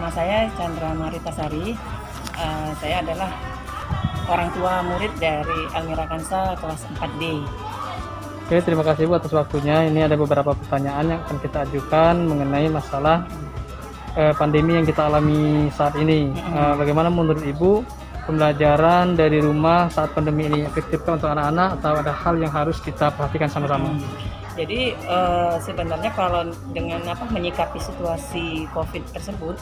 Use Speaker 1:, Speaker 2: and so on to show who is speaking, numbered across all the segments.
Speaker 1: Nama saya Chandra Maritasari. Saya adalah orang tua murid dari Almira Kansa kelas 4D.
Speaker 2: Oke, terima kasih Bu atas waktunya. Ini ada beberapa pertanyaan yang akan kita ajukan mengenai masalah pandemi yang kita alami saat ini. Bagaimana menurut Ibu pembelajaran dari rumah saat pandemi ini, efektifkah untuk anak-anak atau ada hal yang harus kita perhatikan sama-sama?
Speaker 1: Jadi sebenarnya kalau dengan menyikapi situasi COVID tersebut,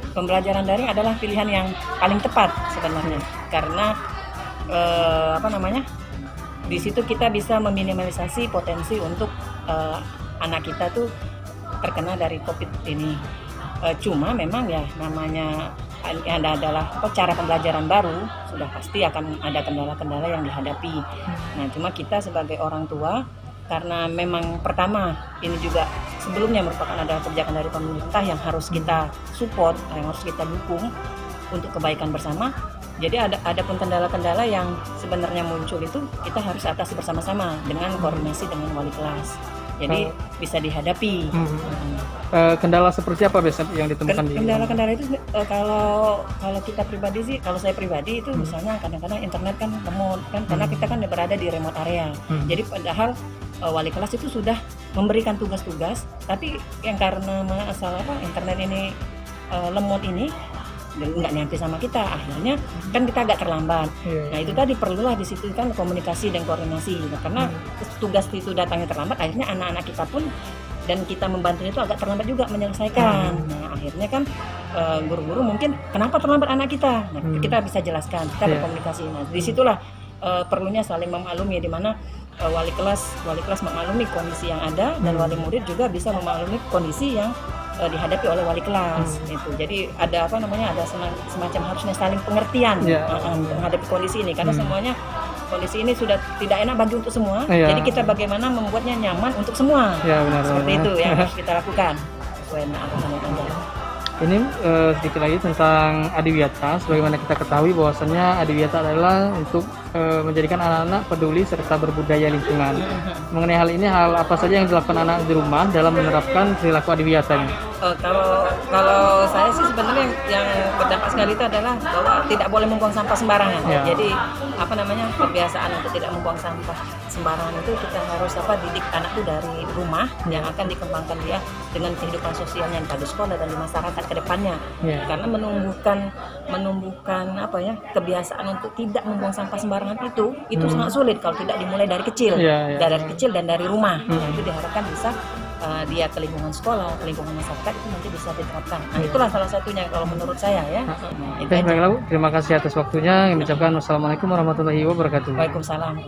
Speaker 1: pembelajaran daring adalah pilihan yang paling tepat sebenarnya, karena di situ kita bisa meminimalisasi potensi untuk anak kita tuh terkena dari COVID ini. Cuma memang ya namanya adalah cara pembelajaran baru, sudah pasti akan ada kendala-kendala yang dihadapi. Nah, cuma kita sebagai orang tua, karena memang pertama ini juga sebelumnya merupakan ada kebijakan dari pemerintah yang harus kita support, yang harus kita dukung untuk kebaikan bersama. Jadi ada pun kendala-kendala yang sebenarnya muncul itu kita harus atasi bersama-sama dengan koordinasi dengan wali kelas. Jadi bisa dihadapi.
Speaker 2: Kendala seperti apa biasanya yang ditemukan di
Speaker 1: kendala-kendala itu kalau kita pribadi sih, kalau saya pribadi itu misalnya kadang-kadang internet kan lemot kan, karena kita kan berada di remote area. Jadi padahal wali kelas itu sudah memberikan tugas-tugas, tapi yang karena masalah internet ini lemot ini nggak nyampe sama kita, akhirnya kan kita agak terlambat. Nah itu tadi perlulah di situ kan komunikasi dan koordinasi, karena tugas itu datangnya terlambat, akhirnya anak-anak kita pun dan kita membantu itu agak terlambat juga menyelesaikan. Nah akhirnya kan guru-guru mungkin kenapa terlambat anak kita, nah kita bisa jelaskan, kita berkomunikasi. Nah disitulah perlunya saling memaklumi, di mana wali kelas memaklumi kondisi yang ada, dan wali murid juga bisa memaklumi kondisi yang dihadapi oleh wali kelas. Itu jadi ada ada semacam harusnya saling pengertian menghadapi kondisi ini, karena semuanya kondisi ini sudah tidak enak bagi untuk semua. Jadi kita bagaimana membuatnya nyaman untuk semua.
Speaker 2: Benar,
Speaker 1: seperti itu yang harus kita lakukan sesuai dengan
Speaker 2: Ini sedikit lagi tentang Adiwiyata. Sebagaimana kita ketahui bahwasannya Adiwiyata adalah untuk menjadikan anak-anak peduli serta berbudaya lingkungan. Mengenai hal ini, hal apa saja yang dilakukan anak di rumah dalam menerapkan perilaku Adiwiyata ini?
Speaker 1: Kalau saya sih sebenarnya yang berdampak sekali itu adalah bahwa tidak boleh membuang sampah sembarangan. Jadi kebiasaan untuk tidak membuang sampah sembarangan itu kita harus didik anak itu dari rumah, yang akan dikembangkan dia dengan kehidupan sosialnya pada sekolah dan di masyarakat ke depannya. Karena menumbuhkan kebiasaan untuk tidak membuang sampah sembarangan itu sangat sulit kalau tidak dimulai dari kecil, dari kecil dan dari rumah. Itu diharapkan bisa dia ke lingkungan sekolah, ke lingkungan masyarakat itu nanti bisa diterapkan. Nah itulah salah satunya kalau menurut saya ya.
Speaker 2: Baiklah Bu, terima kasih atas waktunya. Kami ucapkan wassalamualaikum warahmatullahi wabarakatuh.
Speaker 1: Waalaikumsalam.